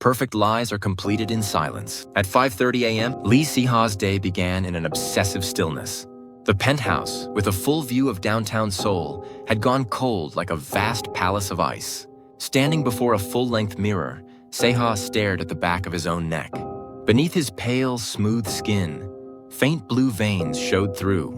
Perfect lies are completed in silence. At 5:30 a.m., Lee Si-ha's day began in an obsessive stillness. The penthouse, with a full view of downtown Seoul, had gone cold like a vast palace of ice. Standing before a full-length mirror, Se-ha stared at the back of his own neck. Beneath his pale, smooth skin, faint blue veins showed through.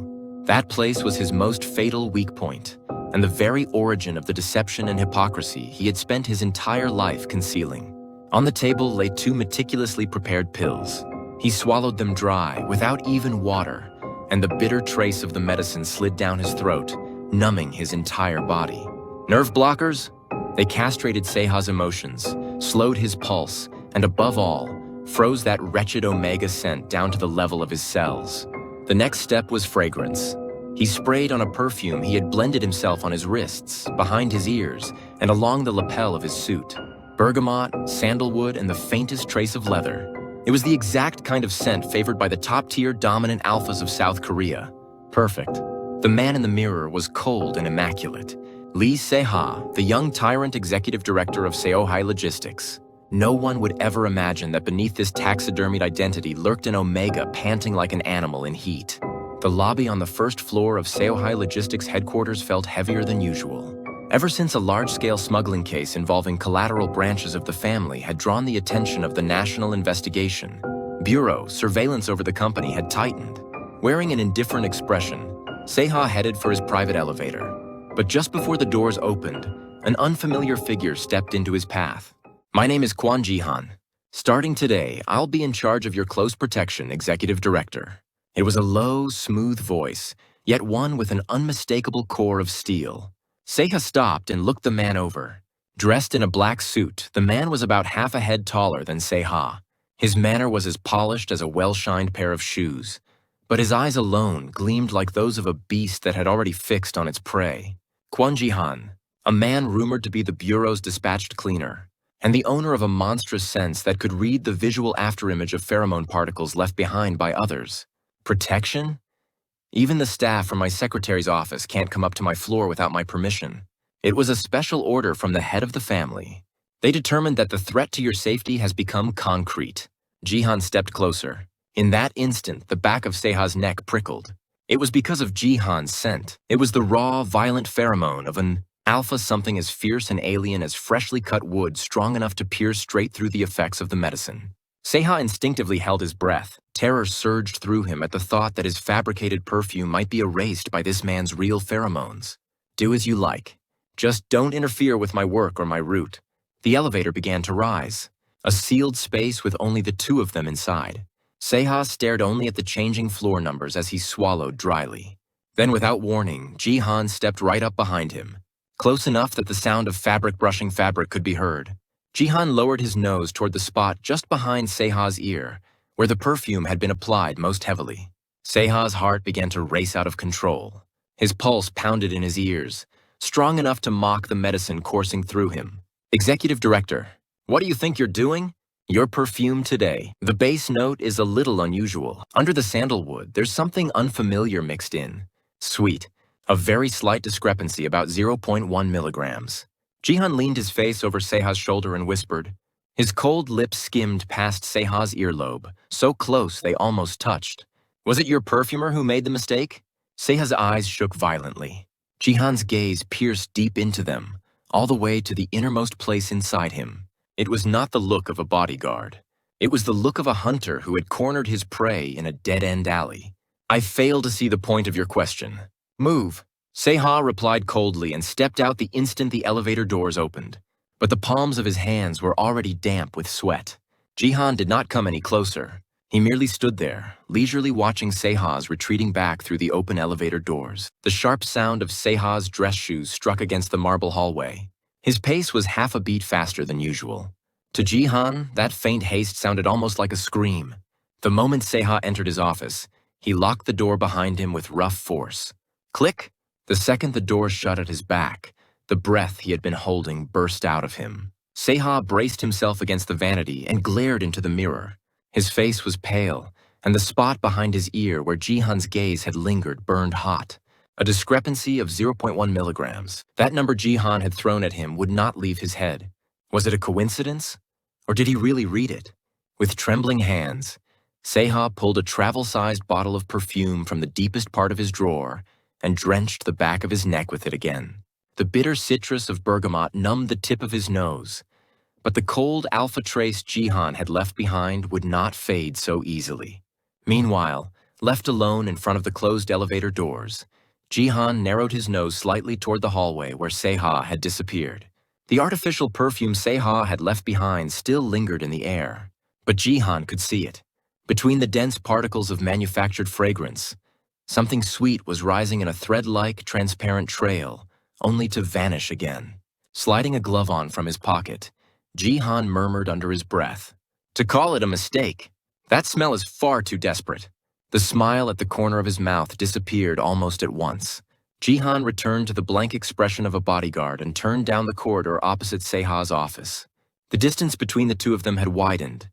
That place was his most fatal weak point, and the very origin of the deception and hypocrisy he had spent his entire life concealing. On the table lay 2 meticulously prepared pills. He swallowed them dry, without even water, and the bitter trace of the medicine slid down his throat, numbing his entire body. Nerve blockers? They castrated Se-ha's emotions, slowed his pulse, and above all, froze that wretched omega scent down to the level of his cells. The next step was fragrance. He sprayed on a perfume he had blended himself on his wrists, behind his ears, and along the lapel of his suit. Bergamot, sandalwood, and the faintest trace of leather. It was the exact kind of scent favored by the top-tier dominant alphas of South Korea. Perfect. The man in the mirror was cold and immaculate. Lee Se-ha, the young tyrant executive director of Seoulmuse Logistics. No one would ever imagine that beneath this taxidermied identity lurked an omega panting like an animal in heat. The lobby on the first floor of Seoulmuse Logistics headquarters felt heavier than usual. Ever since a large-scale smuggling case involving collateral branches of the family had drawn the attention of the National Investigation Bureau, surveillance over the company had tightened. Wearing an indifferent expression, Se-ha headed for his private elevator. But just before the doors opened, an unfamiliar figure stepped into his path. "My name is Kwon Ji-han. Starting today, I'll be in charge of your close protection, Executive Director." It was a low, smooth voice, yet one with an unmistakable core of steel. Se-ha stopped and looked the man over. Dressed in a black suit, the man was about half a head taller than Se-ha. His manner was as polished as a well-shined pair of shoes, but his eyes alone gleamed like those of a beast that had already fixed on its prey. Kwon Ji-han, a man rumored to be the Bureau's dispatched cleaner, and the owner of a monstrous sense that could read the visual afterimage of pheromone particles left behind by others. Protection? Even the staff from my secretary's office can't come up to my floor without my permission. It was a special order from the head of the family. They determined that the threat to your safety has become concrete. Ji-han stepped closer. In that instant, the back of Se-ha's neck prickled. It was because of Ji-han's scent. It was the raw, violent pheromone of an alpha, something as fierce and alien as freshly cut wood, strong enough to pierce straight through the effects of the medicine. Se-ha instinctively held his breath. Terror surged through him at the thought that his fabricated perfume might be erased by this man's real pheromones. "Do as you like. Just don't interfere with my work or my route." The elevator began to rise. A sealed space with only the 2 of them inside. Se-ha stared only at the changing floor numbers as he swallowed dryly. Then, without warning, Ji-han stepped right up behind him, close enough that the sound of fabric brushing fabric could be heard. Ji-han lowered his nose toward the spot just behind Se-ha's ear, where the perfume had been applied most heavily. Se-ha's heart began to race out of control. His pulse pounded in his ears, strong enough to mock the medicine coursing through him. "Executive Director, what do you think you're doing? Your perfume today. The base note is a little unusual. Under the sandalwood, there's something unfamiliar mixed in. Sweet. A very slight discrepancy, about 0.1 milligrams. Ji-han leaned his face over Se-ha's shoulder and whispered. His cold lips skimmed past Se-ha's earlobe, so close they almost touched. "Was it your perfumer who made the mistake?" Se-ha's eyes shook violently. Ji-han's gaze pierced deep into them, all the way to the innermost place inside him. It was not the look of a bodyguard. It was the look of a hunter who had cornered his prey in a dead-end alley. "I fail to see the point of your question. Move." Se-ha replied coldly and stepped out the instant the elevator doors opened. But the palms of his hands were already damp with sweat. Ji-han did not come any closer. He merely stood there, leisurely watching Se-ha's retreating back through the open elevator doors. The sharp sound of Se-ha's dress shoes struck against the marble hallway. His pace was half a beat faster than usual. To Ji-han, that faint haste sounded almost like a scream. The moment Se-ha entered his office, he locked the door behind him with rough force. Click! The second the door shut at his back, the breath he had been holding burst out of him. Se-ha braced himself against the vanity and glared into the mirror. His face was pale, and the spot behind his ear where Ji-han's gaze had lingered burned hot. A discrepancy of 0.1 milligrams. That number Ji-han had thrown at him would not leave his head. Was it a coincidence? Or did he really read it? With trembling hands, Seha pulled a travel-sized bottle of perfume from the deepest part of his drawer and drenched the back of his neck with it again. The bitter citrus of bergamot numbed the tip of his nose, but the cold alpha trace Ji-han had left behind would not fade so easily. Meanwhile, left alone in front of the closed elevator doors, Ji-han narrowed his nose slightly toward the hallway where Seha had disappeared. The artificial perfume Seha had left behind still lingered in the air, but Ji-han could see it. Between the dense particles of manufactured fragrance, something sweet was rising in a thread-like, transparent trail, only to vanish again. Sliding a glove on from his pocket, Ji-han murmured under his breath, "To call it a mistake, that smell is far too desperate." The smile at the corner of his mouth disappeared almost at once. Ji-han returned to the blank expression of a bodyguard and turned down the corridor opposite Seha's office. The distance between the two of them had widened,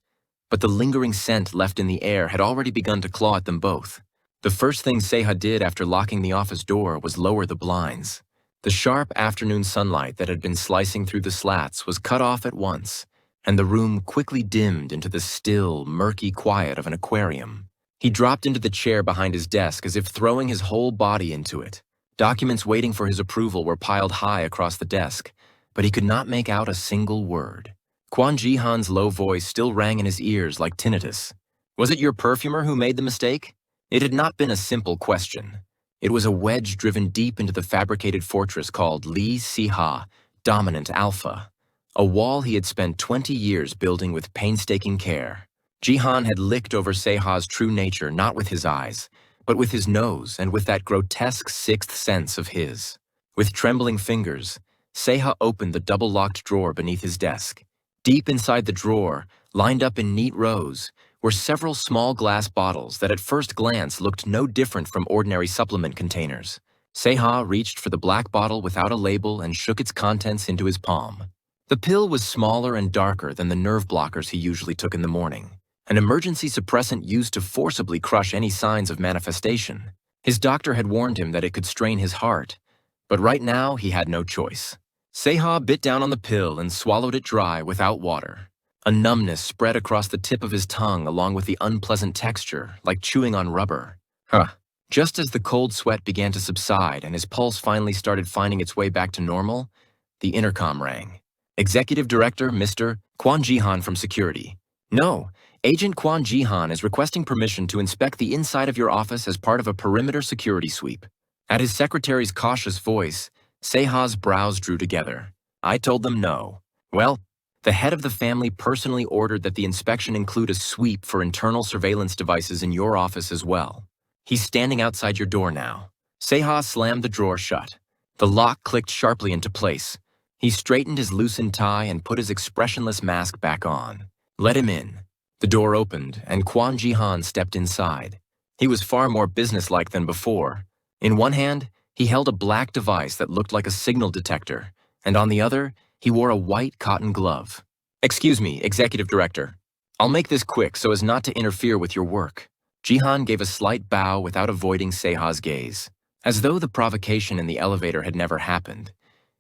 but the lingering scent left in the air had already begun to claw at them both. The first thing Seha did after locking the office door was lower the blinds. The sharp afternoon sunlight that had been slicing through the slats was cut off at once, and the room quickly dimmed into the still, murky quiet of an aquarium. He dropped into the chair behind his desk as if throwing his whole body into it. Documents waiting for his approval were piled high across the desk, but he could not make out a single word. Kwon Ji-han's low voice still rang in his ears like tinnitus. "Was it your perfumer who made the mistake?" It had not been a simple question. It was a wedge driven deep into the fabricated fortress called Lee Si-ha, Dominant Alpha, a wall he had spent 20 years building with painstaking care. Ji-han had licked over Seha's true nature not with his eyes, but with his nose and with that grotesque sixth sense of his. With trembling fingers, Seha opened the double-locked drawer beneath his desk. Deep inside the drawer, lined up in neat rows, were several small glass bottles that at first glance looked no different from ordinary supplement containers. Seha reached for the black bottle without a label and shook its contents into his palm. The pill was smaller and darker than the nerve blockers he usually took in the morning, an emergency suppressant used to forcibly crush any signs of manifestation. His doctor had warned him that it could strain his heart, but right now he had no choice. Seha bit down on the pill and swallowed it dry without water. A numbness spread across the tip of his tongue along with the unpleasant texture, like chewing on rubber. Just as the cold sweat began to subside and his pulse finally started finding its way back to normal, the intercom rang. "Executive Director, Mr. Kwon Ji-han from Security. No, Agent Kwon Ji-han is requesting permission to inspect the inside of your office as part of a perimeter security sweep." At his secretary's cautious voice, Seha's brows drew together. "I told them no." "Well, the head of the family personally ordered that the inspection include a sweep for internal surveillance devices in your office as well. He's standing outside your door now." Seha slammed the drawer shut. The lock clicked sharply into place. He straightened his loosened tie and put his expressionless mask back on. "Let him in." The door opened, and Kwon Ji-han stepped inside. He was far more businesslike than before. In one hand, he held a black device that looked like a signal detector, and on the other, he wore a white cotton glove. "Excuse me, Executive Director. I'll make this quick so as not to interfere with your work." Ji-han gave a slight bow without avoiding Seha's gaze. As though the provocation in the elevator had never happened,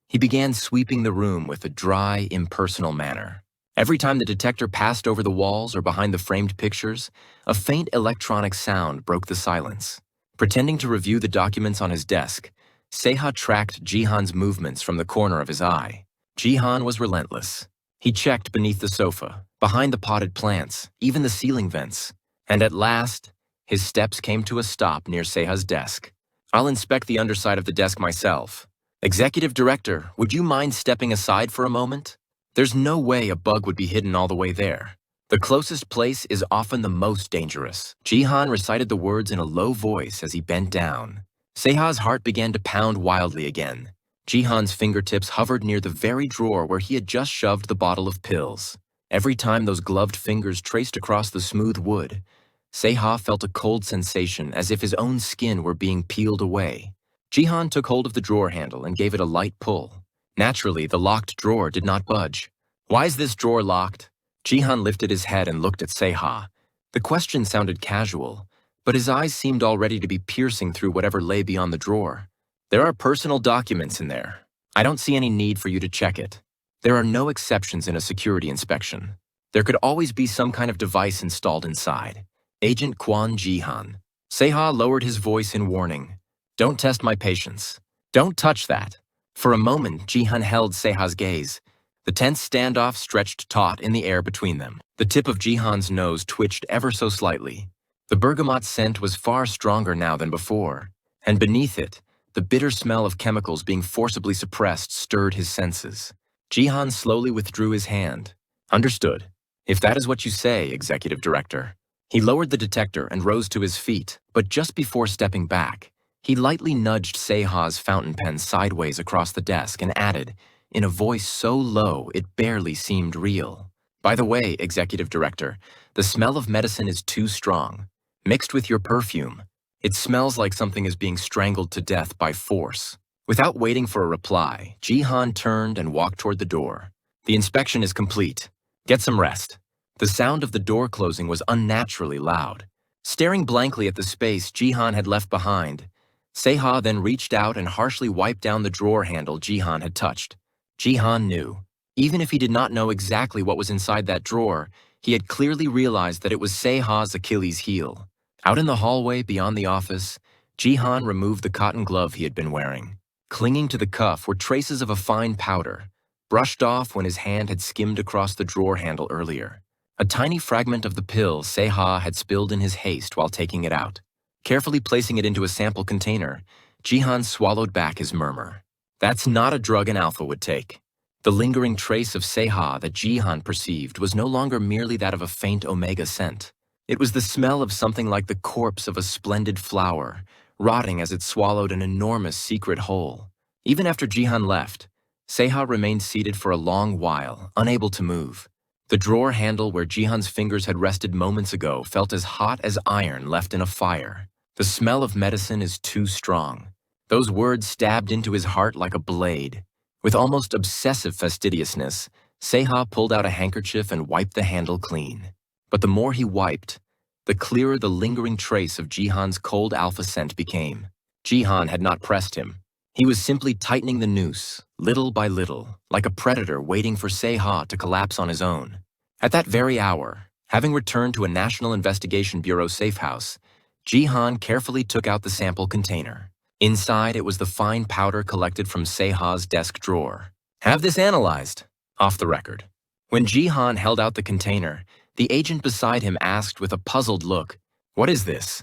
he began sweeping the room with a dry, impersonal manner. Every time the detector passed over the walls or behind the framed pictures, a faint electronic sound broke the silence. Pretending to review the documents on his desk, Seha tracked Ji-han's movements from the corner of his eye. Ji-han was relentless. He checked beneath the sofa, behind the potted plants, even the ceiling vents. And at last, his steps came to a stop near Seha's desk. "I'll inspect the underside of the desk myself. Executive Director, would you mind stepping aside for a moment? There's no way a bug would be hidden all the way there. The closest place is often the most dangerous." Ji-han recited the words in a low voice as he bent down. Seha's heart began to pound wildly again. Ji-han's fingertips hovered near the very drawer where he had just shoved the bottle of pills. Every time those gloved fingers traced across the smooth wood, Seha felt a cold sensation as if his own skin were being peeled away. Ji-han took hold of the drawer handle and gave it a light pull. Naturally, the locked drawer did not budge. "Why is this drawer locked?" Ji-han lifted his head and looked at Seha. The question sounded casual, but his eyes seemed already to be piercing through whatever lay beyond the drawer. "There are personal documents in there. I don't see any need for you to check it. There are no exceptions in a security inspection." There could always be some kind of device installed inside. Agent Kwon Ji-han. Seha lowered his voice in warning. Don't test my patience. Don't touch that. For a moment, Ji-han held Seha's gaze. The tense standoff stretched taut in the air between them. The tip of Ji-han's nose twitched ever so slightly. The bergamot scent was far stronger now than before, and beneath it, the bitter smell of chemicals being forcibly suppressed stirred his senses. Ji-han slowly withdrew his hand. Understood. If that is what you say, Executive Director. He lowered the detector and rose to his feet, but just before stepping back, he lightly nudged Seha's fountain pen sideways across the desk and added, in a voice so low it barely seemed real. By the way, Executive Director, the smell of medicine is too strong. Mixed with your perfume, it smells like something is being strangled to death by force. Without waiting for a reply, Ji-han turned and walked toward the door. The inspection is complete. Get some rest. The sound of the door closing was unnaturally loud. Staring blankly at the space Ji-han had left behind, Seha then reached out and harshly wiped down the drawer handle Ji-han had touched. Ji-han knew. Even if he did not know exactly what was inside that drawer, he had clearly realized that it was Seha's Achilles heel. Out in the hallway beyond the office, Ji-han removed the cotton glove he had been wearing. Clinging to the cuff were traces of a fine powder, brushed off when his hand had skimmed across the drawer handle earlier. A tiny fragment of the pill Seha had spilled in his haste while taking it out. Carefully placing it into a sample container, Ji-han swallowed back his murmur. That's not a drug an alpha would take. The lingering trace of Seha that Ji-han perceived was no longer merely that of a faint omega scent. It was the smell of something like the corpse of a splendid flower, rotting as it swallowed an enormous secret whole. Even after Ji-han left, Seha remained seated for a long while, unable to move. The drawer handle where Ji-han's fingers had rested moments ago felt as hot as iron left in a fire. The smell of medicine is too strong. Those words stabbed into his heart like a blade. With almost obsessive fastidiousness, Seha pulled out a handkerchief and wiped the handle clean. But the more he wiped, the clearer the lingering trace of Ji-han's cold alpha scent became. Ji-han had not pressed him. He was simply tightening the noose, little by little, like a predator waiting for Seha to collapse on his own. At that very hour, having returned to a National Investigation Bureau safe house, Ji-han carefully took out the sample container. Inside, it was the fine powder collected from Seha's desk drawer. Have this analyzed. Off the record. When Ji-han held out the container, the agent beside him asked with a puzzled look, "What is this?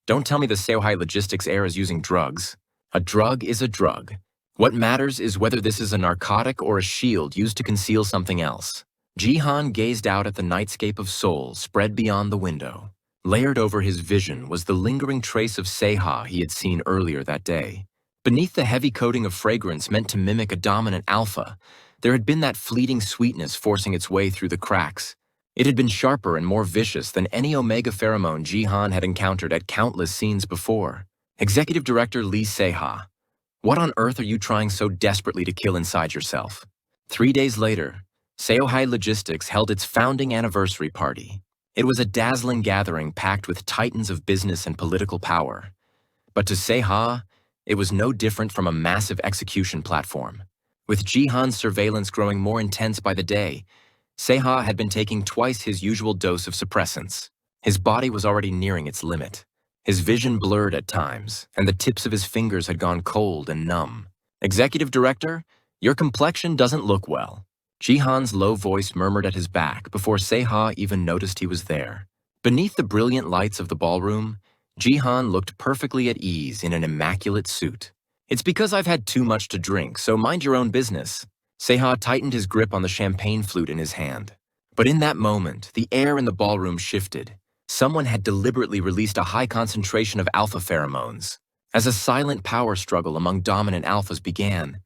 Don't tell me the Seoulmuse logistics heir is using drugs. A drug is a drug. What matters is whether this is a narcotic or a shield used to conceal something else." Ji-han gazed out at the nightscape of Seoul spread beyond the window. Layered over his vision was the lingering trace of Seha he had seen earlier that day. Beneath the heavy coating of fragrance meant to mimic a dominant alpha, there had been that fleeting sweetness forcing its way through the cracks. It had been sharper and more vicious than any omega pheromone Ji-han had encountered at countless scenes before. Executive Director Lee Seha, what on earth are you trying so desperately to kill inside yourself? 3 days later, Seoulmuse Logistics held its founding anniversary party. It was a dazzling gathering packed with titans of business and political power. But to Seha, it was no different from a massive execution platform. With Ji-han's surveillance growing more intense by the day, Seha had been taking twice his usual dose of suppressants. His body was already nearing its limit. His vision blurred at times, and the tips of his fingers had gone cold and numb. "Executive Director, your complexion doesn't look well." Ji-han's low voice murmured at his back before Seha even noticed he was there. Beneath the brilliant lights of the ballroom, Ji-han looked perfectly at ease in an immaculate suit. "It's because I've had too much to drink, so mind your own business." Seha tightened his grip on the champagne flute in his hand. But in that moment, the air in the ballroom shifted. Someone had deliberately released a high concentration of alpha pheromones. As a silent power struggle among dominant alphas began,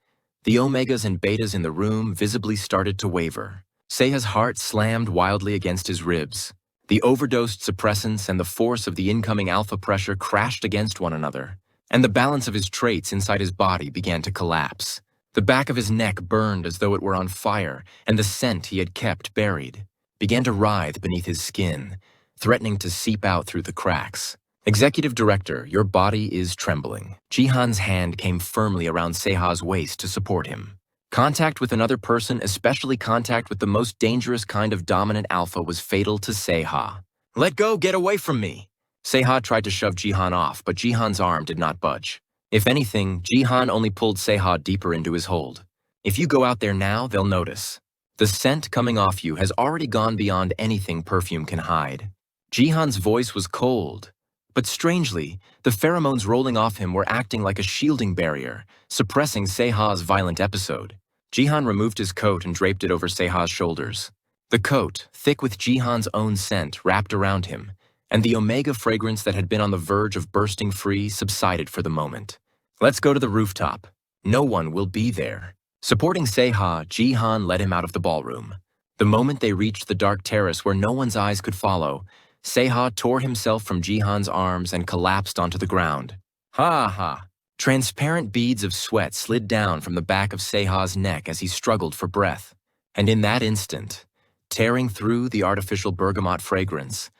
the omegas and betas in the room visibly started to waver. Seha's heart slammed wildly against his ribs. The overdosed suppressants and the force of the incoming alpha pressure crashed against one another, and the balance of his traits inside his body began to collapse. The back of his neck burned as though it were on fire, and the scent he had kept buried began to writhe beneath his skin, threatening to seep out through the cracks. "Executive Director, your body is trembling." Ji-han's hand came firmly around Seha's waist to support him. Contact with another person, especially contact with the most dangerous kind of dominant alpha, was fatal to Se-ha. "Let go, get away from me!" Se-ha tried to shove Ji-han off, but Ji-han's arm did not budge. If anything, Ji-han only pulled Se-ha deeper into his hold. "If you go out there now, they'll notice. The scent coming off you has already gone beyond anything perfume can hide." Ji-han's voice was cold, but strangely, the pheromones rolling off him were acting like a shielding barrier, suppressing Se-ha's violent episode. Ji-han removed his coat and draped it over Se-ha's shoulders. The coat, thick with Ji-han's own scent, wrapped around him, and the omega fragrance that had been on the verge of bursting free subsided for the moment. "Let's go to the rooftop. No one will be there." Supporting Se-ha, Ji-han led him out of the ballroom. The moment they reached the dark terrace where no one's eyes could follow, Se-ha tore himself from Ji-han's arms and collapsed onto the ground. "Ha ha!" Transparent beads of sweat slid down from the back of Se-ha's neck as he struggled for breath. And in that instant, tearing through the artificial bergamot fragrance,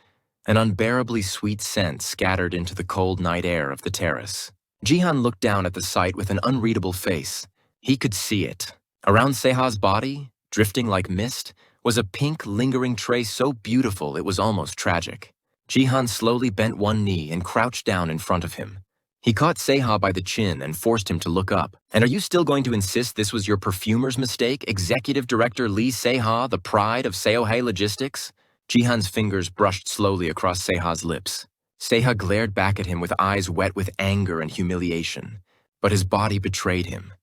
an unbearably sweet scent scattered into the cold night air of the terrace. Ji-han looked down at the sight with an unreadable face. He could see it. Around Se-ha's body, drifting like mist, was a pink, lingering trace so beautiful it was almost tragic. Ji-han slowly bent one knee and crouched down in front of him. He caught Se-ha by the chin and forced him to look up. "And are you still going to insist this was your perfumer's mistake, Executive Director Lee Se-ha, the pride of Seoulmuse Logistics?" Ji-han's fingers brushed slowly across Se-ha's lips. Se-ha glared back at him with eyes wet with anger and humiliation, but his body betrayed him.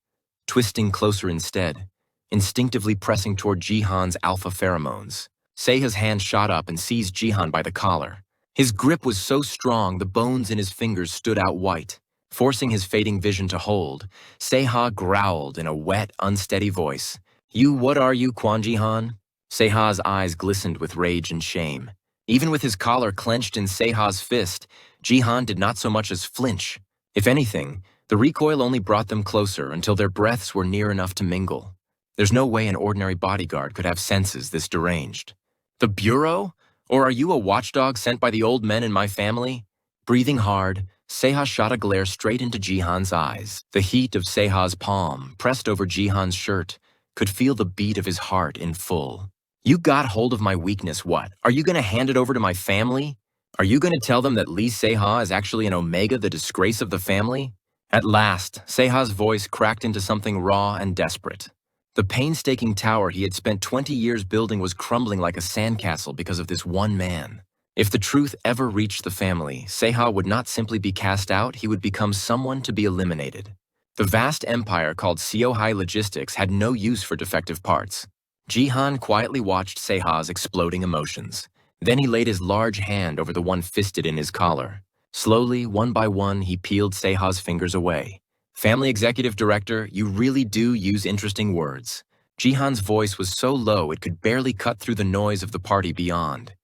Twisting closer instead, instinctively pressing toward Ji-han's alpha pheromones, Se-ha's hand shot up and seized Ji-han by the collar. His grip was so strong the bones in his fingers stood out white. Forcing his fading vision to hold, Se-ha growled in a wet, unsteady voice. What are you, Kwon Ji-han?" Se-ha's eyes glistened with rage and shame. Even with his collar clenched in Se-ha's fist, Ji-han did not so much as flinch. If anything, the recoil only brought them closer until their breaths were near enough to mingle. There's no way an ordinary bodyguard could have senses this deranged. "The Bureau? Or are you a watchdog sent by the old men in my family?" Breathing hard, Se-ha shot a glare straight into Ji-han's eyes. The heat of Se-ha's palm, pressed over Ji-han's shirt, could feel the beat of his heart in full. "You got hold of my weakness, what? Are you going to hand it over to my family? Are you going to tell them that Lee Se-ha is actually an omega, the disgrace of the family?" At last, Se-ha's voice cracked into something raw and desperate. The painstaking tower he had spent 20 years building was crumbling like a sandcastle because of this one man. If the truth ever reached the family, Se-ha would not simply be cast out, he would become someone to be eliminated. The vast empire called Seoulmuse Logistics had no use for defective parts. Ji-han quietly watched Se-ha's exploding emotions. Then he laid his large hand over the one fisted in his collar. Slowly, one by one, he peeled Se-ha's fingers away. "Family Executive Director, you really do use interesting words." Ji-han's voice was so low it could barely cut through the noise of the party beyond.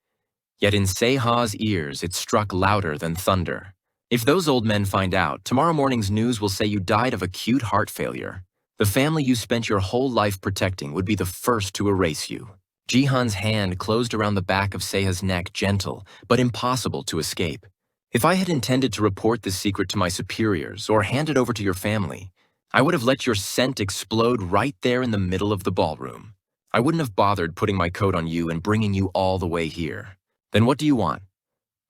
Yet in Se-ha's ears, it struck louder than thunder. "If those old men find out, tomorrow morning's news will say you died of acute heart failure. The family you spent your whole life protecting would be the first to erase you." Ji-han's hand closed around the back of Se-ha's neck, gentle, but impossible to escape. "If I had intended to report this secret to my superiors or hand it over to your family, I would have let your scent explode right there in the middle of the ballroom. I wouldn't have bothered putting my coat on you and bringing you all the way here. Then what do you want?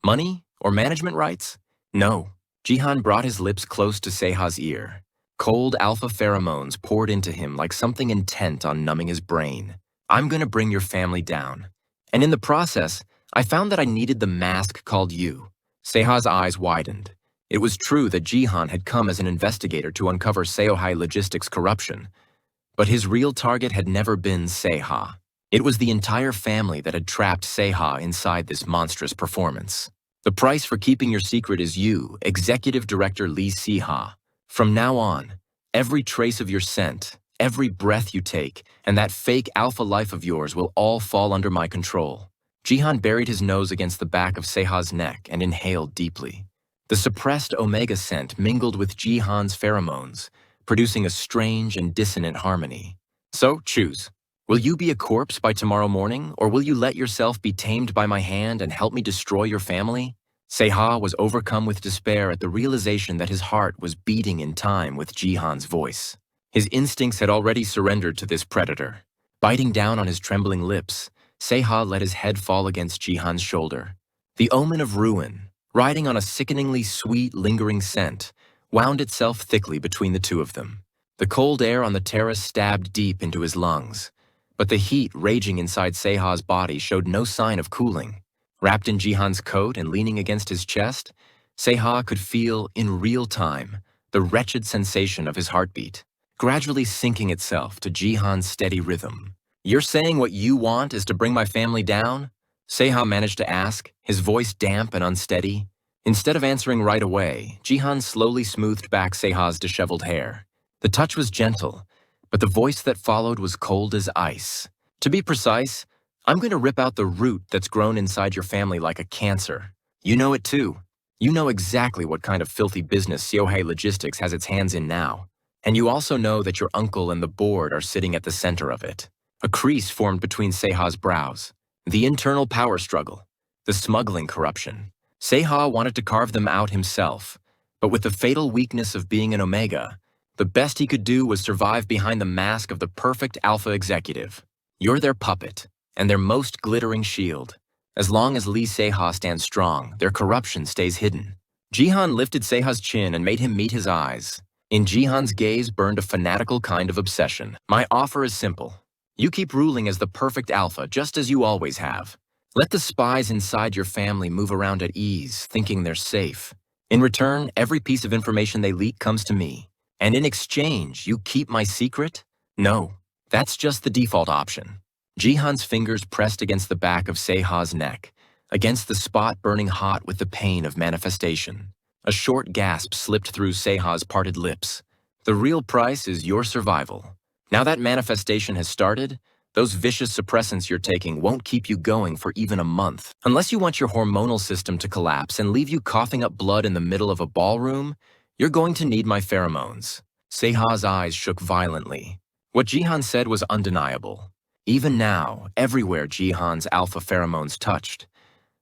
Money or management rights?" "No." Ji-han brought his lips close to Se-ha's ear. Cold alpha pheromones poured into him like something intent on numbing his brain. "I'm going to bring your family down. And in the process, I found that I needed the mask called you." Se-ha's eyes widened. It was true that Ji-han had come as an investigator to uncover Seoulmuse Logistics corruption, but his real target had never been Se-ha. It was the entire family that had trapped Se-ha inside this monstrous performance. "The price for keeping your secret is you, Executive Director Lee Se-ha. From now on, every trace of your scent, every breath you take, and that fake alpha life of yours will all fall under my control." Ji-han buried his nose against the back of Se-ha's neck and inhaled deeply. The suppressed omega scent mingled with Ji-han's pheromones, producing a strange and dissonant harmony. "So, choose. Will you be a corpse by tomorrow morning, or will you let yourself be tamed by my hand and help me destroy your family?" Se-ha was overcome with despair at the realization that his heart was beating in time with Ji-han's voice. His instincts had already surrendered to this predator. Biting down on his trembling lips, Se-ha let his head fall against Ji-han's shoulder. The omen of ruin, riding on a sickeningly sweet, lingering scent, wound itself thickly between the two of them. The cold air on the terrace stabbed deep into his lungs, but the heat raging inside Se-ha's body showed no sign of cooling. Wrapped in Ji-han's coat and leaning against his chest, Se-ha could feel, in real time, the wretched sensation of his heartbeat, gradually sinking itself to Ji-han's steady rhythm. "You're saying what you want is to bring my family down?" Se-ha managed to ask, his voice damp and unsteady. Instead of answering right away, Ji-han slowly smoothed back Se-ha's disheveled hair. The touch was gentle, but the voice that followed was cold as ice. "To be precise, I'm going to rip out the root that's grown inside your family like a cancer. You know it too. You know exactly what kind of filthy business Seoulmuse Logistics has its hands in now. And you also know that your uncle and the board are sitting at the center of it." A crease formed between Se-ha's brows. The internal power struggle, the smuggling corruption. Se-ha wanted to carve them out himself, but with the fatal weakness of being an Omega, the best he could do was survive behind the mask of the perfect alpha executive. You're their puppet, and their most glittering shield. As long as Lee Se-ha stands strong, their corruption stays hidden. Ji-han lifted Se-ha's chin and made him meet his eyes. In Ji-han's gaze burned a fanatical kind of obsession. "My offer is simple. You keep ruling as the perfect alpha, just as you always have. Let the spies inside your family move around at ease, thinking they're safe. In return, every piece of information they leak comes to me. And in exchange, you keep my secret? No, that's just the default option." Ji-han's fingers pressed against the back of Se-ha's neck, against the spot burning hot with the pain of manifestation. A short gasp slipped through Se-ha's parted lips. "The real price is your survival. Now that manifestation has started, those vicious suppressants you're taking won't keep you going for even a month. Unless you want your hormonal system to collapse and leave you coughing up blood in the middle of a ballroom, you're going to need my pheromones." Se-ha's eyes shook violently. What Ji-han said was undeniable. Even now, everywhere Ji-han's alpha pheromones touched,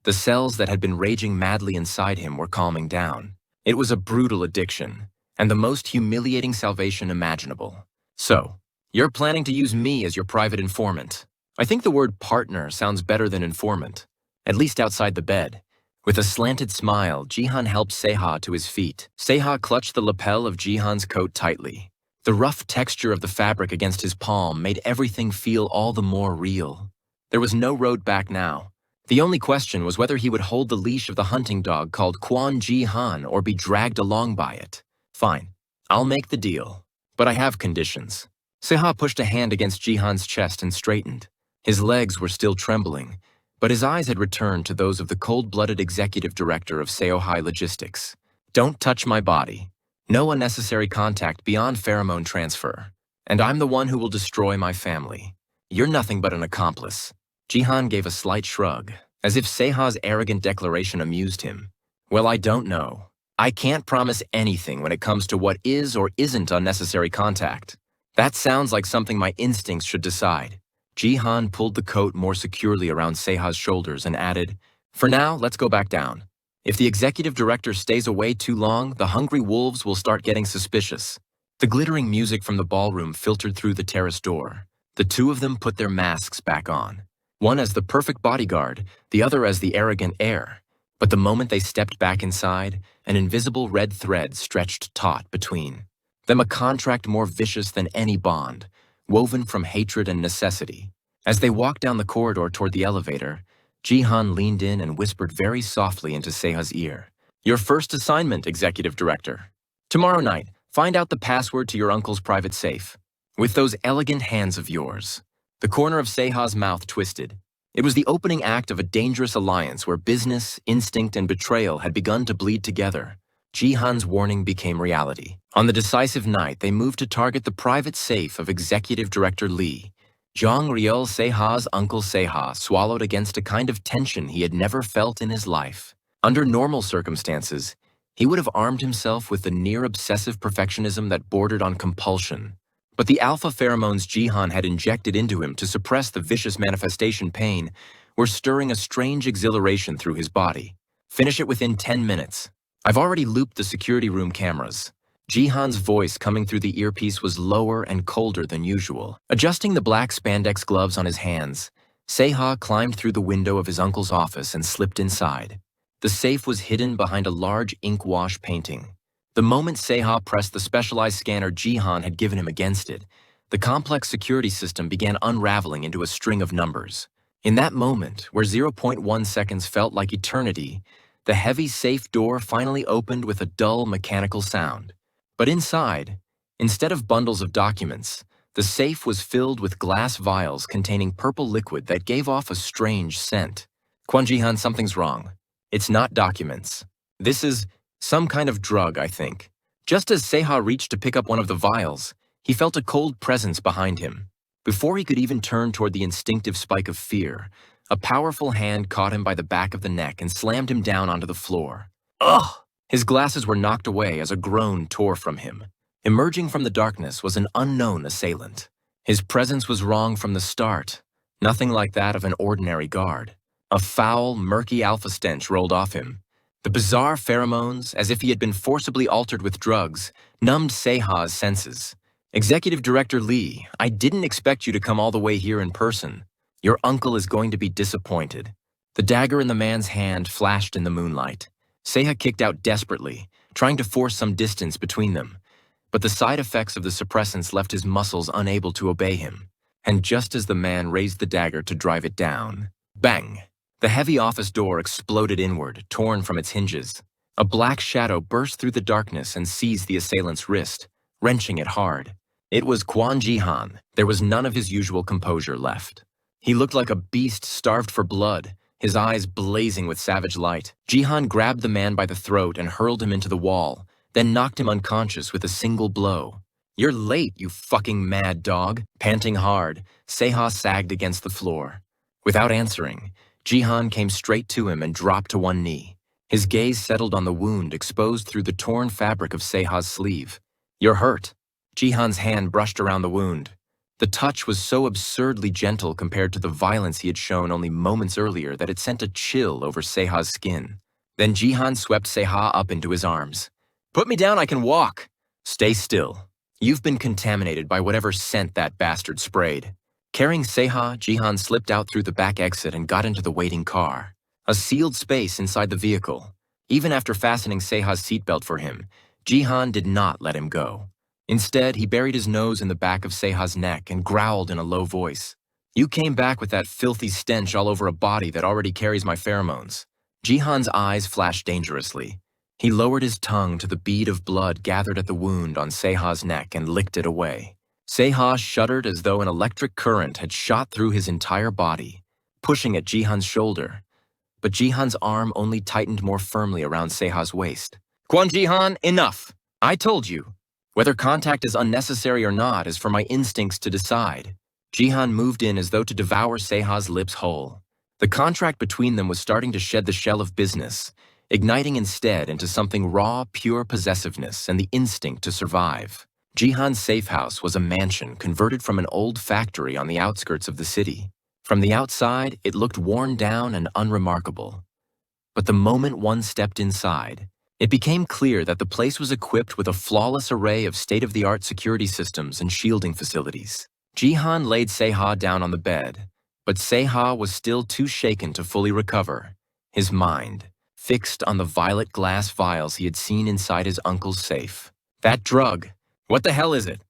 the cells that had been raging madly inside him were calming down. It was a brutal addiction, and the most humiliating salvation imaginable. "So, you're planning to use me as your private informant. I think the word partner sounds better than informant, at least outside the bed." With a slanted smile, Ji-han helped Se-ha to his feet. Se-ha clutched the lapel of Ji-han's coat tightly. The rough texture of the fabric against his palm made everything feel all the more real. There was no road back now. The only question was whether he would hold the leash of the hunting dog called Kwon Ji-han or be dragged along by it. "Fine, I'll make the deal. But I have conditions." Se-ha pushed a hand against Ji-han's chest and straightened. His legs were still trembling, but his eyes had returned to those of the cold-blooded executive director of Seoulmuse Logistics. "Don't touch my body. No unnecessary contact beyond pheromone transfer. And I'm the one who will destroy my family. You're nothing but an accomplice." Ji-han gave a slight shrug, as if Se-ha's arrogant declaration amused him. "Well, I don't know. I can't promise anything when it comes to what is or isn't unnecessary contact. That sounds like something my instincts should decide." Ji-han pulled the coat more securely around Se-ha's shoulders and added, "For now, let's go back down. If the executive director stays away too long, the hungry wolves will start getting suspicious." The glittering music from the ballroom filtered through the terrace door. The two of them put their masks back on, one as the perfect bodyguard, the other as the arrogant heir. But the moment they stepped back inside, an invisible red thread stretched taut between them, a contract more vicious than any bond, woven from hatred and necessity. As they walked down the corridor toward the elevator, Ji-han leaned in and whispered very softly into Se-ha's ear. "Your first assignment, Executive Director. Tomorrow night, find out the password to your uncle's private safe. With those elegant hands of yours." The corner of Se-ha's mouth twisted. It was the opening act of a dangerous alliance where business, instinct, and betrayal had begun to bleed together. Ji-han's warning became reality. On the decisive night, they moved to target the private safe of Executive Director Lee. Jong Ryul Se-ha's uncle Se-ha swallowed against a kind of tension he had never felt in his life. Under normal circumstances, he would have armed himself with the near-obsessive perfectionism that bordered on compulsion. But the alpha pheromones Ji-han had injected into him to suppress the vicious manifestation pain were stirring a strange exhilaration through his body. "Finish it within 10 minutes. I've already looped the security room cameras. Ji-han's voice coming through the earpiece was lower and colder than usual. Adjusting the black spandex gloves on his hands, Se-ha climbed through the window of his uncle's office and slipped inside. The safe was hidden behind a large ink wash painting. The moment Se-ha pressed the specialized scanner Ji-han had given him against it, the complex security system began unraveling into a string of numbers. In that moment, where 0.1 seconds felt like eternity, the heavy safe door finally opened with a dull mechanical sound. But inside, instead of bundles of documents, the safe was filled with glass vials containing purple liquid that gave off a strange scent. Kwon Ji-han, something's wrong. It's not documents. This is some kind of drug, I think. Just as Se-ha reached to pick up one of the vials, he felt a cold presence behind him. Before he could even turn toward the instinctive spike of fear, a powerful hand caught him by the back of the neck and slammed him down onto the floor. Ugh! His glasses were knocked away as a groan tore from him. Emerging from the darkness was an unknown assailant. His presence was wrong from the start, nothing like that of an ordinary guard. A foul, murky alpha stench rolled off him. The bizarre pheromones, as if he had been forcibly altered with drugs, numbed Se-ha's senses. Executive Director Lee, I didn't expect you to come all the way here in person. Your uncle is going to be disappointed. The dagger in the man's hand flashed in the moonlight. Se-ha kicked out desperately, trying to force some distance between them. But the side effects of the suppressants left his muscles unable to obey him. And just as the man raised the dagger to drive it down, bang! The heavy office door exploded inward, torn from its hinges. A black shadow burst through the darkness and seized the assailant's wrist, wrenching it hard. It was Kwon Ji-han. There was none of his usual composure left. He looked like a beast starved for blood, his eyes blazing with savage light. Ji-han grabbed the man by the throat and hurled him into the wall, then knocked him unconscious with a single blow. You're late, you fucking mad dog. Panting hard, Se-ha sagged against the floor. Without answering, Ji-han came straight to him and dropped to one knee. His gaze settled on the wound exposed through the torn fabric of Se-ha's sleeve. You're hurt. Ji-han's hand brushed around the wound. The touch was so absurdly gentle compared to the violence he had shown only moments earlier that it sent a chill over Se-ha's skin. Then Ji-han swept Se-ha up into his arms. Put me down, I can walk. Stay still. You've been contaminated by whatever scent that bastard sprayed. Carrying Se-ha, Ji-han slipped out through the back exit and got into the waiting car. A sealed space inside the vehicle. Even after fastening Se-ha's seatbelt for him, Ji-han did not let him go. Instead, he buried his nose in the back of Se-ha's neck and growled in a low voice. You came back with that filthy stench all over a body that already carries my pheromones. Ji-han's eyes flashed dangerously. He lowered his tongue to the bead of blood gathered at the wound on Se-ha's neck and licked it away. Se-ha shuddered as though an electric current had shot through his entire body, pushing at Ji-han's shoulder. But Ji-han's arm only tightened more firmly around Se-ha's waist. Kwon Ji-han, enough! I told you. Whether contact is unnecessary or not is for my instincts to decide. Ji-han moved in as though to devour Se-ha's lips whole. The contract between them was starting to shed the shell of business, igniting instead into something raw, pure possessiveness and the instinct to survive. Ji-han's safe house was a mansion converted from an old factory on the outskirts of the city. From the outside, it looked worn down and unremarkable. But the moment one stepped inside, it became clear that the place was equipped with a flawless array of state-of-the-art security systems and shielding facilities. Ji-han laid Se-ha down on the bed, but Se-ha was still too shaken to fully recover, his mind fixed on the violet glass vials he had seen inside his uncle's safe. That drug! What the hell is it?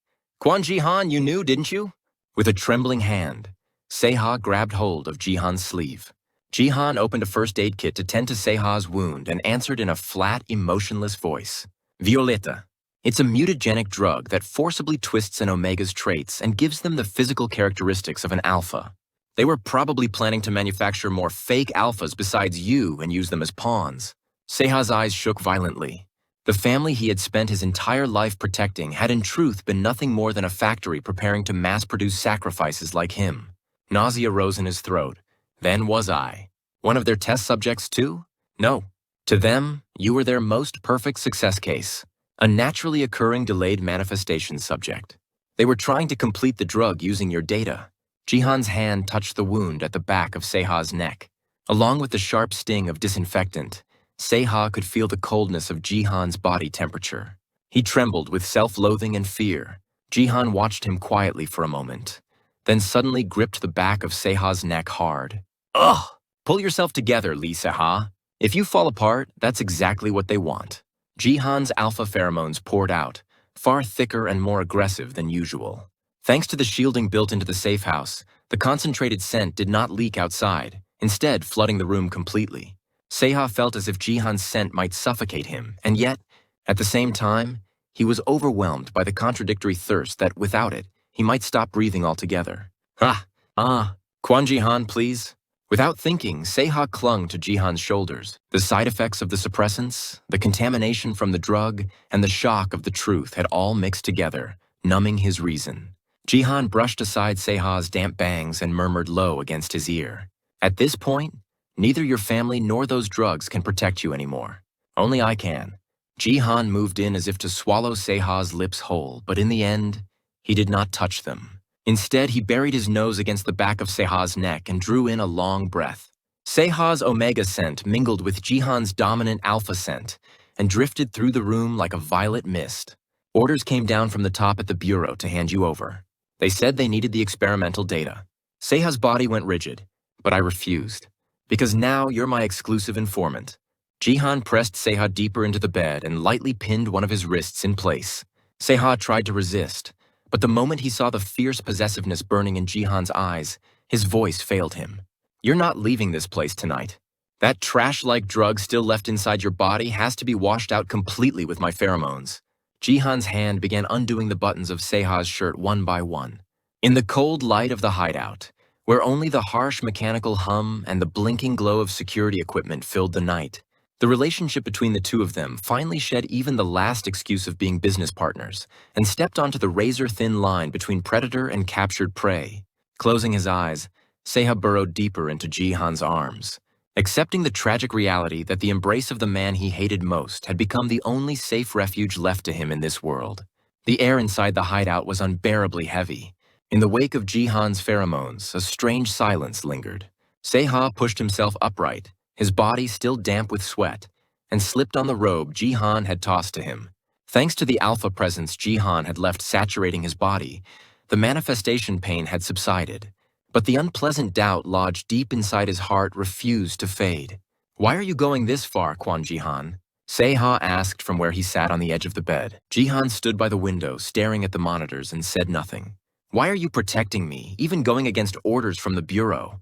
Kwon Ji-han, you knew, didn't you? With a trembling hand, Se-ha grabbed hold of Ji-han's sleeve. Ji-han opened a first aid kit to tend to Se-ha's wound and answered in a flat, emotionless voice. Violeta. It's a mutagenic drug that forcibly twists an omega's traits and gives them the physical characteristics of an alpha. They were probably planning to manufacture more fake alphas besides you and use them as pawns. Se-ha's eyes shook violently. The family he had spent his entire life protecting had in truth been nothing more than a factory preparing to mass-produce sacrifices like him. Nausea rose in his throat. Then was I. One of their test subjects too? No. To them, you were their most perfect success case. A naturally occurring delayed manifestation subject. They were trying to complete the drug using your data. Ji-han's hand touched the wound at the back of Se-ha's neck. Along with the sharp sting of disinfectant, Se-ha could feel the coldness of Ji-han's body temperature. He trembled with self-loathing and fear. Ji-han watched him quietly for a moment, then suddenly gripped the back of Seha's neck hard. Ugh! Pull yourself together, Lee Seha. If you fall apart, that's exactly what they want. Ji-han's alpha pheromones poured out, far thicker and more aggressive than usual. Thanks to the shielding built into the safe house, the concentrated scent did not leak outside, instead flooding the room completely. Seha felt as if Ji-han's scent might suffocate him, and yet, at the same time, he was overwhelmed by the contradictory thirst that, without it, he might stop breathing altogether. Kwon Ji-han, please. Without thinking, Seha clung to Ji-han's shoulders. The side effects of the suppressants, the contamination from the drug, and the shock of the truth had all mixed together, numbing his reason. Ji-han brushed aside Seha's damp bangs and murmured low against his ear. At this point, neither your family nor those drugs can protect you anymore. Only I can. Ji-han moved in as if to swallow Seha's lips whole, but in the end, he did not touch them. Instead, he buried his nose against the back of Seha's neck and drew in a long breath. Seha's omega scent mingled with Ji-han's dominant alpha scent and drifted through the room like a violet mist. Orders came down from the top at the bureau to hand you over. They said they needed the experimental data. Seha's body went rigid, but I refused, because now you're my exclusive informant. Ji-han pressed Seha deeper into the bed and lightly pinned one of his wrists in place. Seha tried to resist, but the moment he saw the fierce possessiveness burning in Ji-han's eyes, his voice failed him. You're not leaving this place tonight. That trash-like drug still left inside your body has to be washed out completely with my pheromones. Ji-han's hand began undoing the buttons of Seha's shirt one by one. In the cold light of the hideout, where only the harsh mechanical hum and the blinking glow of security equipment filled the night, the relationship between the two of them finally shed even the last excuse of being business partners and stepped onto the razor-thin line between predator and captured prey. Closing his eyes, Seha burrowed deeper into Ji-han's arms, accepting the tragic reality that the embrace of the man he hated most had become the only safe refuge left to him in this world. The air inside the hideout was unbearably heavy. In the wake of Ji-han's pheromones, a strange silence lingered. Seha pushed himself upright, his body still damp with sweat, and slipped on the robe Ji-han had tossed to him. Thanks to the alpha presence Ji-han had left saturating his body, the manifestation pain had subsided, but the unpleasant doubt lodged deep inside his heart refused to fade. Why are you going this far, Kwon Ji-han? Seha asked from where he sat on the edge of the bed. Ji-han stood by the window, staring at the monitors, and said nothing. Why are you protecting me, even going against orders from the bureau?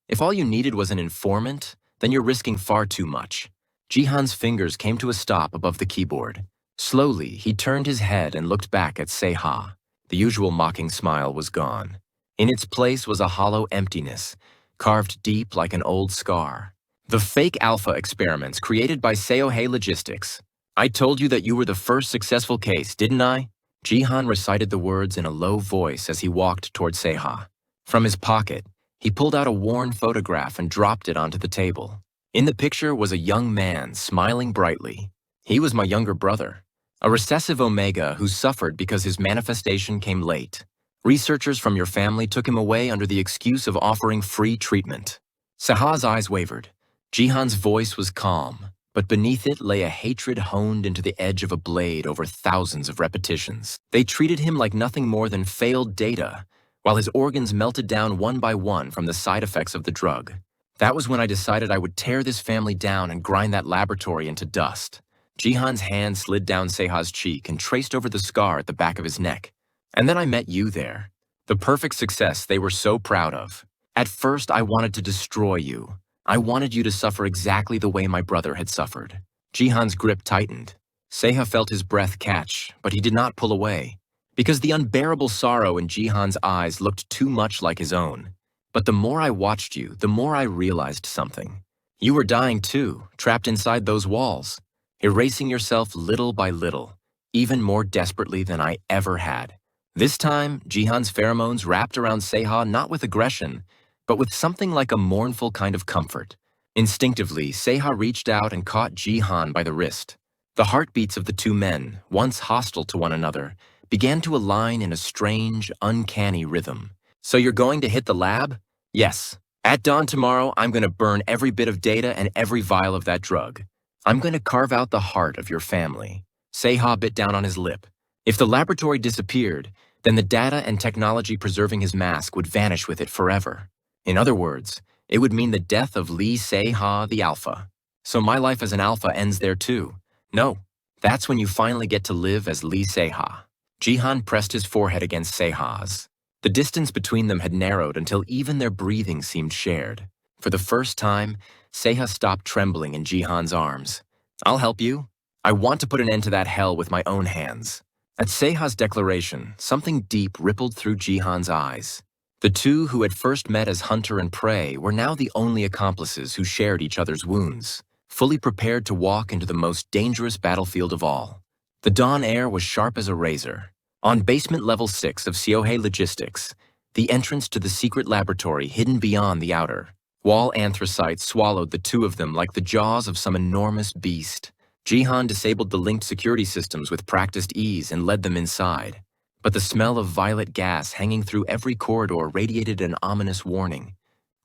If all you needed was an informant, then you're risking far too much. Ji-han's fingers came to a stop above the keyboard. Slowly, he turned his head and looked back at Seha. The usual mocking smile was gone. In its place was a hollow emptiness, carved deep like an old scar. The fake alpha experiments created by Seohei Logistics. I told you that you were the first successful case, didn't I? Ji-han recited the words in a low voice as he walked toward Seha. From his pocket, he pulled out a worn photograph and dropped it onto the table. In the picture was a young man smiling brightly. He was my younger brother, a recessive omega who suffered because his manifestation came late. Researchers from your family took him away under the excuse of offering free treatment. Seha's eyes wavered. Ji-han's voice was calm, but beneath it lay a hatred honed into the edge of a blade over thousands of repetitions. They treated him like nothing more than failed data, while his organs melted down one by one from the side effects of the drug. That was when I decided I would tear this family down and grind that laboratory into dust. Ji-han's hand slid down Seha's cheek and traced over the scar at the back of his neck. And then I met you there. The perfect success they were so proud of. At first, I wanted to destroy you. I wanted you to suffer exactly the way my brother had suffered. Ji-han's grip tightened. Seha felt his breath catch, but he did not pull away, because the unbearable sorrow in Ji-han's eyes looked too much like his own. But the more I watched you, the more I realized something. You were dying too, trapped inside those walls, erasing yourself little by little, even more desperately than I ever had. This time, Ji-han's pheromones wrapped around Seha not with aggression, but with something like a mournful kind of comfort. Instinctively, Seha reached out and caught Ji-han by the wrist. The heartbeats of the two men, once hostile to one another, began to align in a strange, uncanny rhythm. So you're going to hit the lab? Yes. At dawn tomorrow, I'm going to burn every bit of data and every vial of that drug. I'm going to carve out the heart of your family. Se-ha bit down on his lip. If the laboratory disappeared, then the data and technology preserving his mask would vanish with it forever. In other words, it would mean the death of Lee Se-ha, the Alpha. So my life as an Alpha ends there too. No, that's when you finally get to live as Lee Se-ha. Ji-han pressed his forehead against Se-ha's. The distance between them had narrowed until even their breathing seemed shared. For the first time, Se-ha stopped trembling in Ji-han's arms. I'll help you. I want to put an end to that hell with my own hands. At Se-ha's declaration, something deep rippled through Ji-han's eyes. The two who had first met as hunter and prey were now the only accomplices who shared each other's wounds, fully prepared to walk into the most dangerous battlefield of all. The dawn air was sharp as a razor. On basement level 6 of Seoulmuse Logistics, the entrance to the secret laboratory hidden beyond the outer wall anthracite swallowed the two of them like the jaws of some enormous beast. Ji-han disabled the linked security systems with practiced ease and led them inside. But the smell of violet gas hanging through every corridor radiated an ominous warning.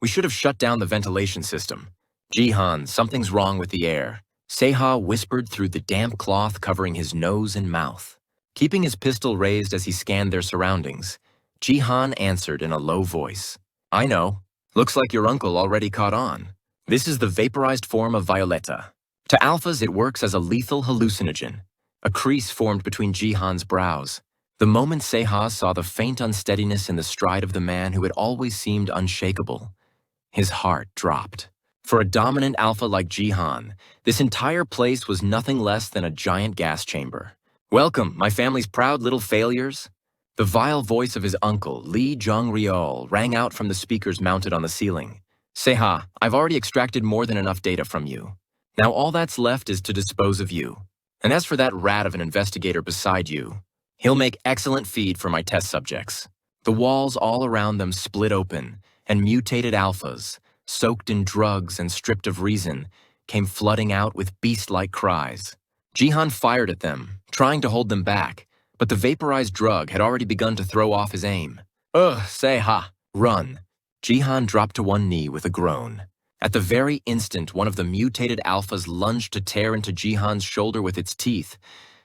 We should have shut down the ventilation system. Ji-han, something's wrong with the air. Se-ha whispered through the damp cloth covering his nose and mouth. Keeping his pistol raised as he scanned their surroundings, Ji-han answered in a low voice. I know. Looks like your uncle already caught on. This is the vaporized form of Violetta. To alphas, it works as a lethal hallucinogen. A crease formed between Ji-han's brows. The moment Se-ha saw the faint unsteadiness in the stride of the man who had always seemed unshakable, his heart dropped. For a dominant alpha like Ji-han, this entire place was nothing less than a giant gas chamber. Welcome, my family's proud little failures. The vile voice of his uncle, Lee Jong-ryol, rang out from the speakers mounted on the ceiling. Se-ha, I've already extracted more than enough data from you. Now all that's left is to dispose of you. And as for that rat of an investigator beside you, he'll make excellent feed for my test subjects. The walls all around them split open, and mutated alphas, soaked in drugs and stripped of reason, came flooding out with beast-like cries. Ji-han fired at them, trying to hold them back, but the vaporized drug had already begun to throw off his aim. Ugh, Se-ha, run. Ji-han dropped to one knee with a groan. At the very instant one of the mutated alphas lunged to tear into Ji-han's shoulder with its teeth,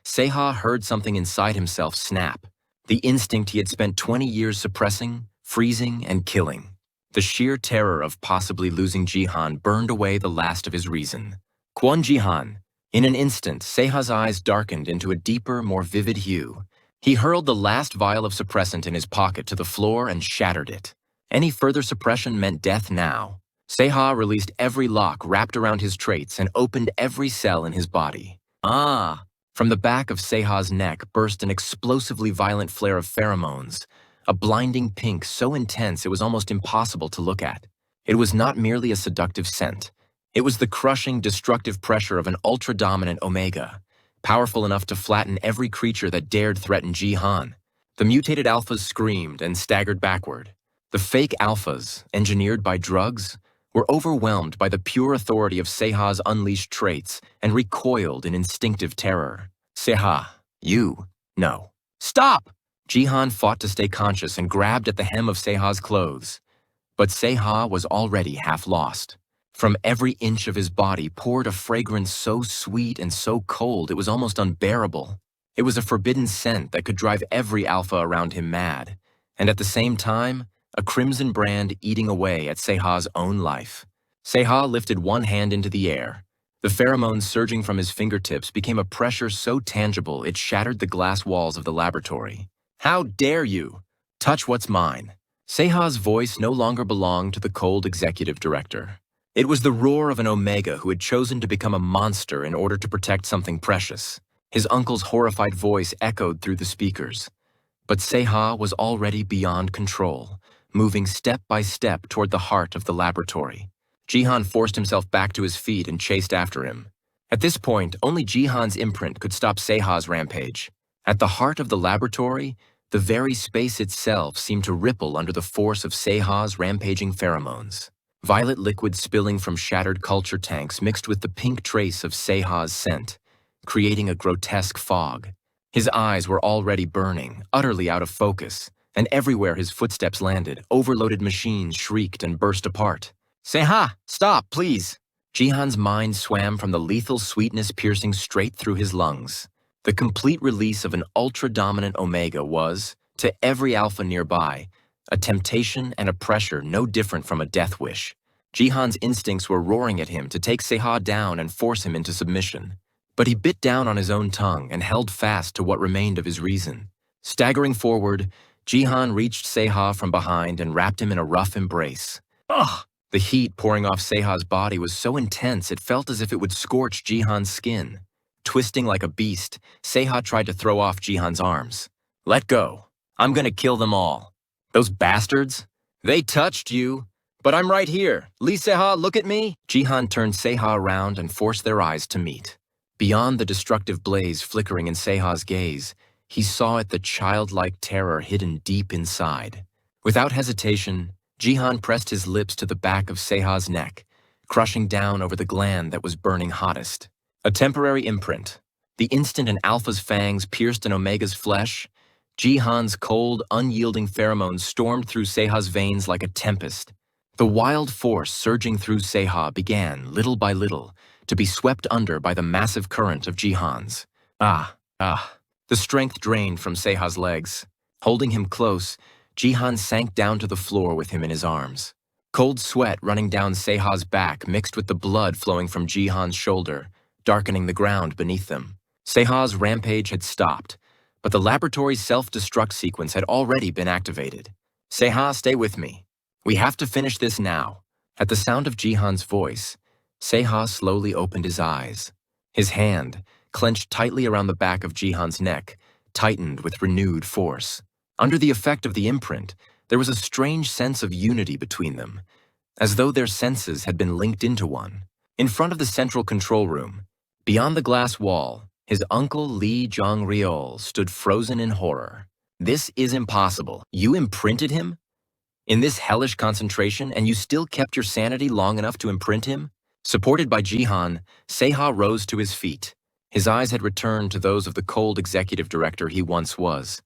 Se-ha heard something inside himself snap. The instinct he had spent 20 years suppressing, freezing, and killing. The sheer terror of possibly losing Ji-han burned away the last of his reason. Kwon Ji-han. In an instant, Se-ha's eyes darkened into a deeper, more vivid hue. He hurled the last vial of suppressant in his pocket to the floor and shattered it. Any further suppression meant death now. Se-ha released every lock wrapped around his traits and opened every cell in his body. Ah! From the back of Se-ha's neck burst an explosively violent flare of pheromones, a blinding pink so intense it was almost impossible to look at. It was not merely a seductive scent. It was the crushing, destructive pressure of an ultra-dominant Omega, powerful enough to flatten every creature that dared threaten Ji-han. The mutated alphas screamed and staggered backward. The fake alphas, engineered by drugs, were overwhelmed by the pure authority of Se-ha's unleashed traits and recoiled in instinctive terror. Se-ha, you, no. Stop! Ji-han fought to stay conscious and grabbed at the hem of Se-ha's clothes. But Se-ha was already half lost. From every inch of his body poured a fragrance so sweet and so cold it was almost unbearable. It was a forbidden scent that could drive every alpha around him mad, and at the same time, a crimson brand eating away at Se-ha's own life. Se-ha lifted one hand into the air. The pheromones surging from his fingertips became a pressure so tangible it shattered the glass walls of the laboratory. How dare you? Touch what's mine. Se-ha's voice no longer belonged to the cold executive director. It was the roar of an Omega who had chosen to become a monster in order to protect something precious. His uncle's horrified voice echoed through the speakers. But Se-ha was already beyond control, moving step by step toward the heart of the laboratory. Ji-han forced himself back to his feet and chased after him. At this point, only Ji-han's imprint could stop Se-ha's rampage. At the heart of the laboratory, the very space itself seemed to ripple under the force of Se-ha's rampaging pheromones. Violet liquid spilling from shattered culture tanks mixed with the pink trace of Se-ha's scent, creating a grotesque fog. His eyes were already burning, utterly out of focus, and everywhere his footsteps landed, overloaded machines shrieked and burst apart. Se-ha, stop, please! Ji-han's mind swam from the lethal sweetness piercing straight through his lungs. The complete release of an ultra-dominant Omega was, to every alpha nearby, a temptation and a pressure no different from a death wish. Ji-han's instincts were roaring at him to take Se-ha down and force him into submission. But he bit down on his own tongue and held fast to what remained of his reason. Staggering forward, Ji-han reached Se-ha from behind and wrapped him in a rough embrace. Ugh! The heat pouring off Se-ha's body was so intense it felt as if it would scorch Ji-han's skin. Twisting like a beast, Se-ha tried to throw off Ji-han's arms. Let go. I'm gonna kill them all. Those bastards? They touched you. But I'm right here. Lee Se-ha, look at me. Ji-han turned Se-ha around and forced their eyes to meet. Beyond the destructive blaze flickering in Se-ha's gaze, he saw it the childlike terror hidden deep inside. Without hesitation, Ji-han pressed his lips to the back of Se-ha's neck, crushing down over the gland that was burning hottest. A temporary imprint. The instant an alpha's fangs pierced an omega's flesh, Ji-han's cold, unyielding pheromones stormed through Se-ha's veins like a tempest. The wild force surging through Se-ha began, little by little, to be swept under by the massive current of Ji-han's. The strength drained from Se-ha's legs. Holding him close, Ji-han sank down to the floor with him in his arms. Cold sweat running down Se-ha's back mixed with the blood flowing from Ji-han's shoulder, darkening the ground beneath them. Se-ha's rampage had stopped, but the laboratory's self-destruct sequence had already been activated. Se-ha, stay with me. We have to finish this now. At the sound of Ji-han's voice, Se-ha slowly opened his eyes. His hand, clenched tightly around the back of Ji-han's neck, tightened with renewed force. Under the effect of the imprint, there was a strange sense of unity between them, as though their senses had been linked into one. In front of the central control room, beyond the glass wall, his uncle Lee Jong-ryol stood frozen in horror. This is impossible. You imprinted him? In this hellish concentration, and you still kept your sanity long enough to imprint him? Supported by Ji-han, Se-ha rose to his feet. His eyes had returned to those of the cold executive director he once was.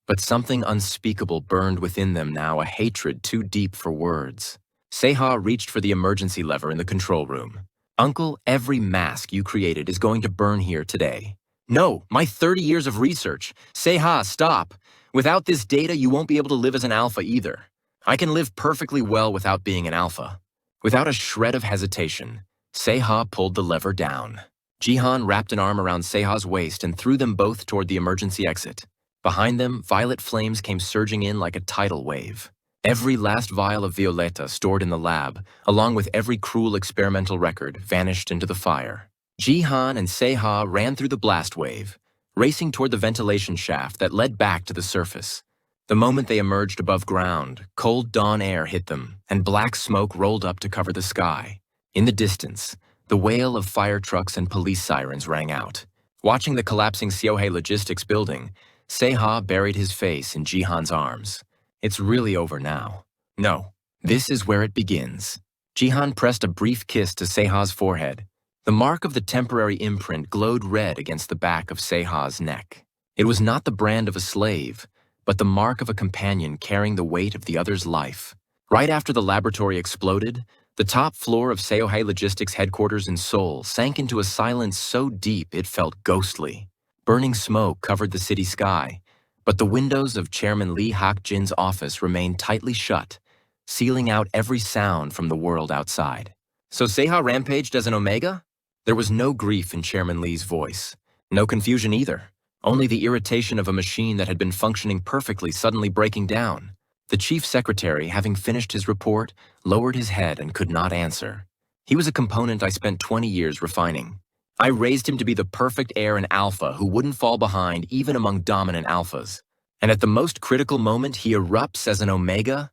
But something unspeakable burned within them now, a hatred too deep for words. Se-ha reached for the emergency lever in the control room. Uncle, every mask you created is going to burn here today. No, my 30 years of research. Se-ha, stop. Without this data, you won't be able to live as an alpha either. I can live perfectly well without being an alpha. Without a shred of hesitation, Se-ha pulled the lever down. Ji-han wrapped an arm around Se-ha's waist and threw them both toward the emergency exit. Behind them, violet flames came surging in like a tidal wave. Every last vial of Violeta stored in the lab, along with every cruel experimental record, vanished into the fire. Ji-han and Se-ha ran through the blast wave, racing toward the ventilation shaft that led back to the surface. The moment they emerged above ground, cold dawn air hit them, and black smoke rolled up to cover the sky. In the distance, the wail of fire trucks and police sirens rang out. Watching the collapsing Seoulmuse logistics building, Se-ha buried his face in Ji-han's arms. It's really over now. No, this is where it begins. Ji-han pressed a brief kiss to Se-ha's forehead. The mark of the temporary imprint glowed red against the back of Se-ha's neck. It was not the brand of a slave, but the mark of a companion carrying the weight of the other's life. Right after the laboratory exploded, the top floor of Seoulmuse Logistics headquarters in Seoul sank into a silence so deep it felt ghostly. Burning smoke covered the city sky, but the windows of Chairman Lee Hak-jin's office remained tightly shut, sealing out every sound from the world outside. So Se-ha rampaged as an Omega? There was no grief in Chairman Lee's voice. No confusion either. Only the irritation of a machine that had been functioning perfectly suddenly breaking down. The chief secretary, having finished his report, lowered his head and could not answer. He was a component I spent 20 years refining. I raised him to be the perfect heir and alpha who wouldn't fall behind even among dominant alphas. And at the most critical moment, he erupts as an Omega?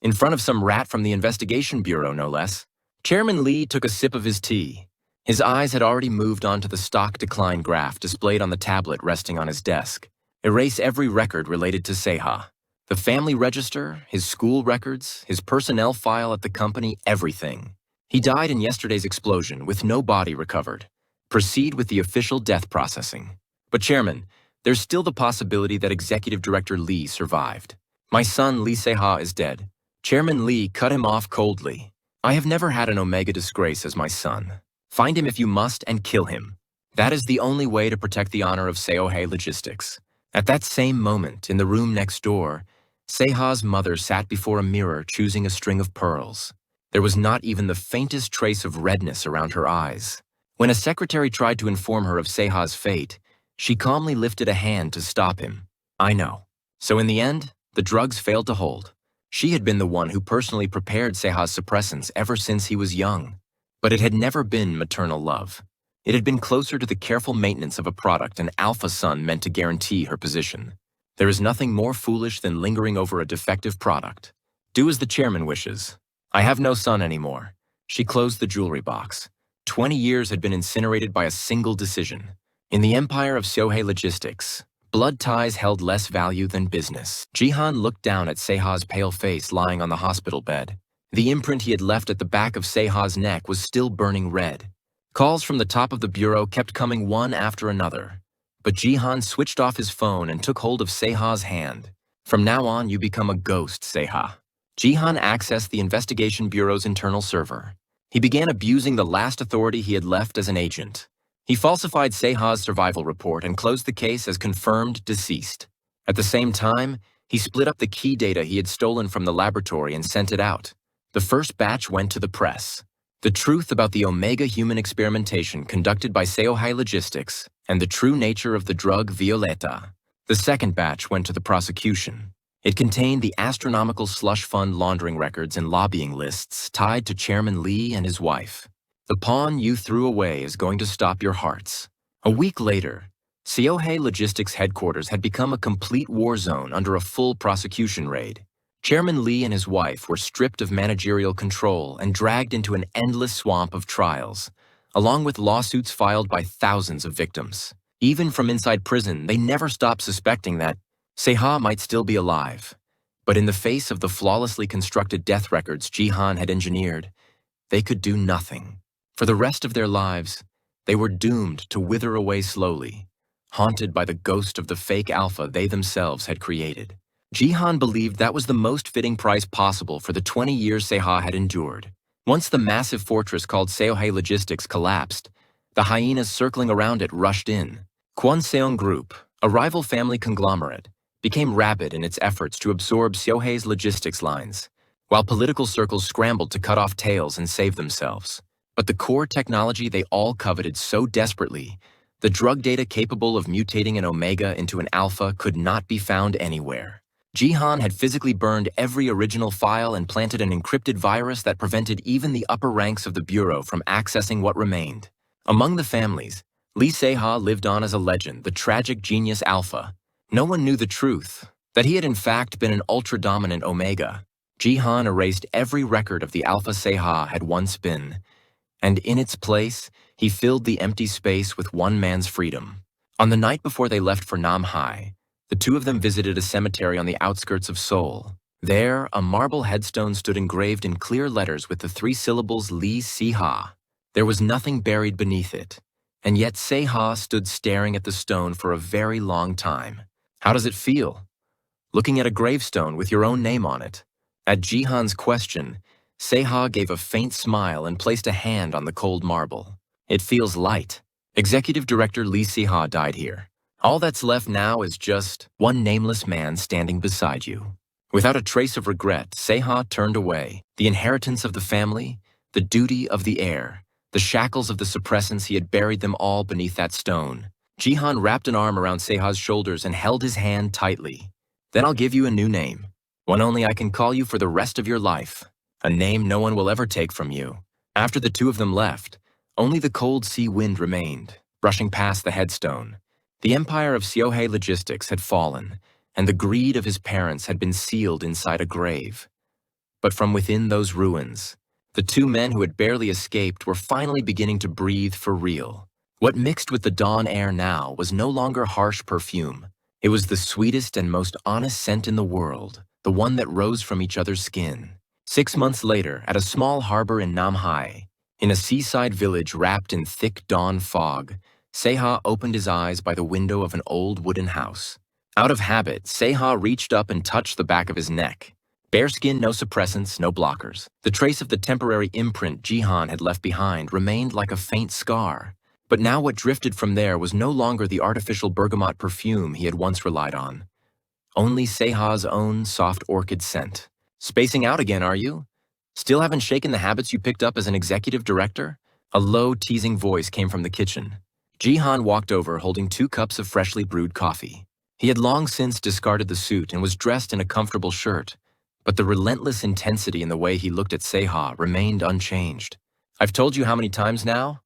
In front of some rat from the investigation bureau, no less. Chairman Lee took a sip of his tea. His eyes had already moved on to the stock decline graph displayed on the tablet resting on his desk. Erase every record related to Se-ha. The family register, his school records, his personnel file at the company, everything. He died in yesterday's explosion with no body recovered. Proceed with the official death processing. But Chairman, there's still the possibility that Executive Director Lee survived. My son Lee Se-ha is dead. Chairman Lee cut him off coldly. I have never had an Omega disgrace as my son. Find him if you must and kill him. That is the only way to protect the honor of Seoulmuse Logistics. At that same moment, in the room next door, Seha's mother sat before a mirror choosing a string of pearls. There was not even the faintest trace of redness around her eyes. When a secretary tried to inform her of Seha's fate, she calmly lifted a hand to stop him. I know. So in the end, the drugs failed to hold. She had been the one who personally prepared Seha's suppressants ever since he was young. But it had never been maternal love. It had been closer to the careful maintenance of a product an alpha son meant to guarantee her position. There is nothing more foolish than lingering over a defective product. Do as the chairman wishes. I have no son anymore. She closed the jewelry box. 20 years had been incinerated by a single decision. In the empire of Seoulmuse Logistics, blood ties held less value than business. Ji-han looked down at Seha's pale face lying on the hospital bed. The imprint he had left at the back of Seha's neck was still burning red. Calls from the top of the bureau kept coming one after another. But Ji-han switched off his phone and took hold of Seha's hand. From now on, you become a ghost, Seha. Ji-han accessed the investigation bureau's internal server. He began abusing the last authority he had left as an agent. He falsified Seha's survival report and closed the case as confirmed deceased. At the same time, he split up the key data he had stolen from the laboratory and sent it out. The first batch went to the press. The truth about the Omega human experimentation conducted by Seoulmuse Logistics and the true nature of the drug Violeta. The second batch went to the prosecution. It contained the astronomical slush fund laundering records and lobbying lists tied to Chairman Lee and his wife. The pawn you threw away is going to stop your hearts. A week later, Seoulmuse Logistics headquarters had become a complete war zone under a full prosecution raid. Chairman Lee and his wife were stripped of managerial control and dragged into an endless swamp of trials, along with lawsuits filed by thousands of victims. Even from inside prison, they never stopped suspecting that Seha might still be alive. But in the face of the flawlessly constructed death records Ji-han had engineered, they could do nothing. For the rest of their lives, they were doomed to wither away slowly, haunted by the ghost of the fake alpha they themselves had created. Ji-han believed that was the most fitting price possible for the 20 years Seha had endured. Once the massive fortress called Seoulmuse Logistics collapsed, the hyenas circling around it rushed in. Kwon Ji-han Group, a rival family conglomerate, became rabid in its efforts to absorb Seoulmuse Logistics lines, while political circles scrambled to cut off tails and save themselves. But the core technology they all coveted so desperately, the drug data capable of mutating an Omega into an Alpha, could not be found anywhere. Ji-han had physically burned every original file and planted an encrypted virus that prevented even the upper ranks of the Bureau from accessing what remained. Among the families, Lee Seha lived on as a legend, the tragic genius Alpha. No one knew the truth, that he had in fact been an ultra-dominant Omega. Ji-han erased every record of the Alpha Seha had once been, and in its place, he filled the empty space with one man's freedom. On the night before they left for Namhai, the two of them visited a cemetery on the outskirts of Seoul. There, a marble headstone stood engraved in clear letters with the 3 syllables Lee Seha. There was nothing buried beneath it, and yet Seha stood staring at the stone for a very long time. How does it feel? Looking at a gravestone with your own name on it. At Ji-han's question, Seha gave a faint smile and placed a hand on the cold marble. It feels light. Executive Director Lee Seha died here. All that's left now is just one nameless man standing beside you. Without a trace of regret, Seha turned away. The inheritance of the family, the duty of the heir, the shackles of the suppressants, he had buried them all beneath that stone. Ji-han wrapped an arm around Seha's shoulders and held his hand tightly. Then I'll give you a new name, one only I can call you for the rest of your life, a name no one will ever take from you. After the two of them left, only the cold sea wind remained, brushing past the headstone. The empire of Seoulmuse Logistics had fallen, and the greed of his parents had been sealed inside a grave. But from within those ruins, the two men who had barely escaped were finally beginning to breathe for real. What mixed with the dawn air now was no longer harsh perfume. It was the sweetest and most honest scent in the world, the one that rose from each other's skin. 6 months later, at a small harbor in Namhai, in a seaside village wrapped in thick dawn fog, Seha opened his eyes by the window of an old wooden house. Out of habit, Seha reached up and touched the back of his neck. Bare skin, no suppressants, no blockers. The trace of the temporary imprint Ji-han had left behind remained like a faint scar. But now what drifted from there was no longer the artificial bergamot perfume he had once relied on. Only Seha's own soft orchid scent. Spacing out again, are you? Still haven't shaken the habits you picked up as an executive director? A low, teasing voice came from the kitchen. Ji-han walked over holding 2 cups of freshly brewed coffee. He had long since discarded the suit and was dressed in a comfortable shirt, but the relentless intensity in the way he looked at Seha remained unchanged. I've told you how many times now?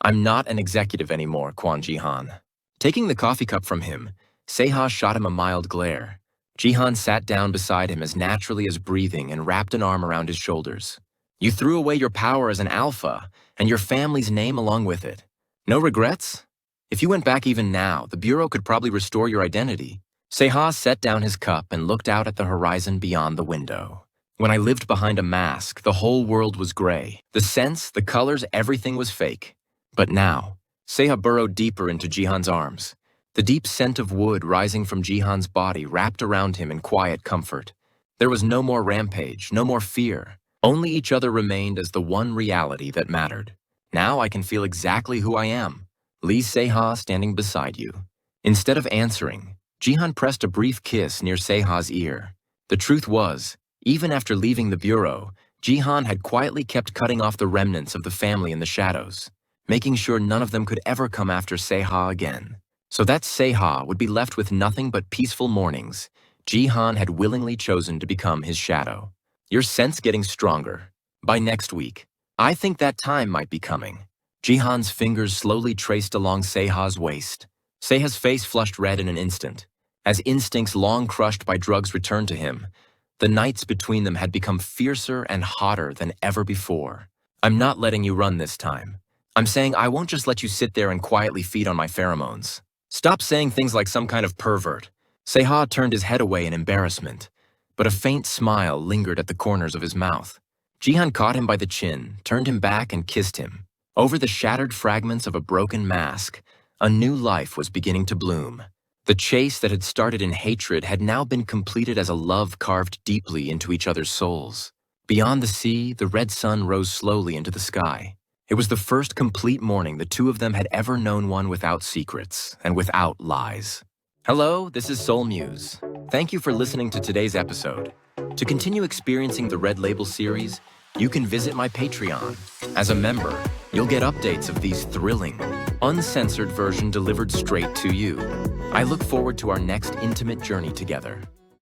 I'm not an executive anymore, Kwon Ji-han. Taking the coffee cup from him, Seha shot him a mild glare. Ji-han sat down beside him as naturally as breathing and wrapped an arm around his shoulders. You threw away your power as an alpha, and your family's name along with it. No regrets? If you went back even now, the Bureau could probably restore your identity. Seha set down his cup and looked out at the horizon beyond the window. When I lived behind a mask, the whole world was gray. The scents, the colors, everything was fake. But now, Seha burrowed deeper into Ji-han's arms. The deep scent of wood rising from Ji-han's body wrapped around him in quiet comfort. There was no more rampage, no more fear. Only each other remained as the one reality that mattered. Now I can feel exactly who I am. Lee Seha standing beside you. Instead of answering, Ji-han pressed a brief kiss near Seha's ear. The truth was, even after leaving the Bureau, Ji-han had quietly kept cutting off the remnants of the family in the shadows, making sure none of them could ever come after Seha again. So that Seha would be left with nothing but peaceful mornings. Ji-han had willingly chosen to become his shadow. Your sense getting stronger. By next week, I think that time might be coming. Ji-han's fingers slowly traced along Seha's waist. Seha's face flushed red in an instant. As instincts long crushed by drugs returned to him, the nights between them had become fiercer and hotter than ever before. I'm not letting you run this time. I'm saying I won't just let you sit there and quietly feed on my pheromones. Stop saying things like some kind of pervert. Seha turned his head away in embarrassment, but a faint smile lingered at the corners of his mouth. Ji-han caught him by the chin, turned him back and kissed him. Over the shattered fragments of a broken mask, a new life was beginning to bloom. The chase that had started in hatred had now been completed as a love carved deeply into each other's souls. Beyond the sea, the red sun rose slowly into the sky. It was the first complete morning the two of them had ever known, one without secrets and without lies. Hello, this is Seoulmuse. Thank you for listening to today's episode. To continue experiencing the Red Label series, you can visit my Patreon. As a member, you'll get updates of these thrilling, uncensored versions delivered straight to you. I look forward to our next intimate journey together.